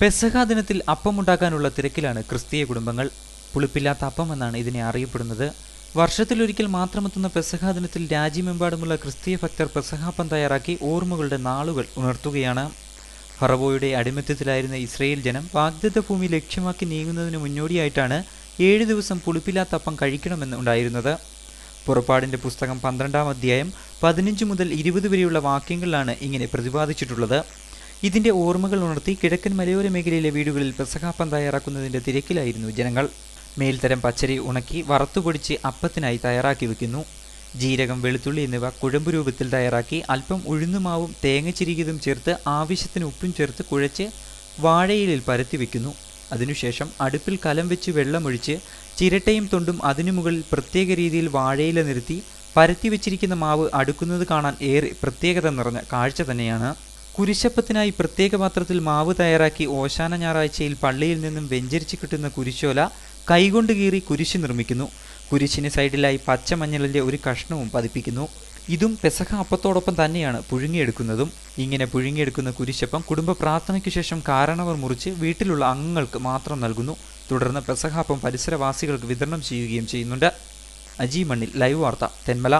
പെസഹ ദിനത്തിൽ അപ്പമുണ്ടാക്കാനുള്ള തിരക്കിലാണ് ക്രിസ്തീയ കുടുംബങ്ങൾ. പുളിപ്പില്ലാത്ത അപ്പം എന്നാണ് ഇതിനെ അറിയപ്പെടുന്നത്. വർഷത്തിലൊരിക്കൽ മാത്രമെത്തുന്ന പെസഹ ദിനത്തിൽ രാജ്യമെമ്പാടുമുള്ള ക്രിസ്തീയ ഭക്തർ പെസഹാപ്പം തയ്യാറാക്കി ഓർമ്മകളുടെ നാളുകൾ ഉണർത്തുകയാണ്. ഫറവോയുടെ അടിമത്തത്തിലായിരുന്ന ഇസ്രയേൽ ജനം വാഗ്ദത്ത ഭൂമി ലക്ഷ്യമാക്കി നീങ്ങുന്നതിന് മുന്നോടിയായിട്ടാണ് 7 ദിവസം പുളിപ്പില്ലാത്ത അപ്പം കഴിക്കണമെന്ന് ഉണ്ടായിരുന്നത്. പുറപ്പാടിൻ്റെ പുസ്തകം 12-ാം അധ്യായം 15 മുതൽ 20 വരെയുള്ള വാക്യങ്ങളിലാണ് ഇങ്ങനെ പ്രതിപാദിച്ചിട്ടുള്ളത്. ഇതിൻ്റെ ഓർമ്മകൾ ഉണർത്തി കിഴക്കൻ മലയോര മേഖലയിലെ വീടുകളിൽ പെസഹാപ്പം തയ്യാറാക്കുന്നതിൻ്റെ തിരക്കിലായിരുന്നു ജനങ്ങൾ. മേൽത്തരം പച്ചരി ഉണക്കി വറുത്തുപൊടിച്ച് അപ്പത്തിനായി തയ്യാറാക്കി വയ്ക്കുന്നു. ജീരകം, വെളുത്തുള്ളി എന്നിവ കുഴമ്പ് രൂപത്തിൽ തയ്യാറാക്കി അല്പം ഉഴുന്നുമാവും തേങ്ങ ചിരികിയതും ചേർത്ത് ആവശ്യത്തിന് ഉപ്പും ചേർത്ത് കുഴച്ച് വാഴയിലിൽ പരത്തി വയ്ക്കുന്നു. അതിനുശേഷം അടുപ്പിൽ കലം വെച്ച് വെള്ളമൊഴിച്ച് ചിരട്ടയും തൊണ്ടും അതിനു മുകളിൽ പ്രത്യേക രീതിയിൽ വാഴയില നിരത്തി പരത്തി വെച്ചിരിക്കുന്ന മാവ് അടുക്കുന്നത് കാണാൻ ഏറെ പ്രത്യേകത നിറഞ്ഞ കാഴ്ച തന്നെയാണ്. കുരിശപ്പത്തിനായി പ്രത്യേക പാത്രത്തിൽ മാവ് തയ്യാറാക്കി ഓശാന ഞായറാഴ്ചയിൽ പള്ളിയിൽ നിന്നും വെഞ്ചരിച്ച് കിട്ടുന്ന കുരിശോല കൈകൊണ്ട് കീറി കുരിശ് നിർമ്മിക്കുന്നു. കുരിശിന് സൈഡിലായി പച്ചമഞ്ഞളിൻ്റെ ഒരു കഷ്ണവും പതിപ്പിക്കുന്നു. ഇതും പെസഹ അപ്പത്തോടൊപ്പം തന്നെയാണ് പുഴുങ്ങിയെടുക്കുന്നതും. ഇങ്ങനെ പുഴുങ്ങിയെടുക്കുന്ന കുരിശപ്പം കുടുംബ പ്രാർത്ഥനയ്ക്ക് ശേഷം കാരണവർ മുറിച്ച് വീട്ടിലുള്ള അംഗങ്ങൾക്ക് മാത്രം നൽകുന്നു. തുടർന്ന് പെസഹ അപ്പം പരിസരവാസികൾക്ക് വിതരണം ചെയ്യുകയും ചെയ്യുന്നുണ്ട്. അജി മണ്ണിൽ, ലൈവ് വാർത്ത, തെന്മല.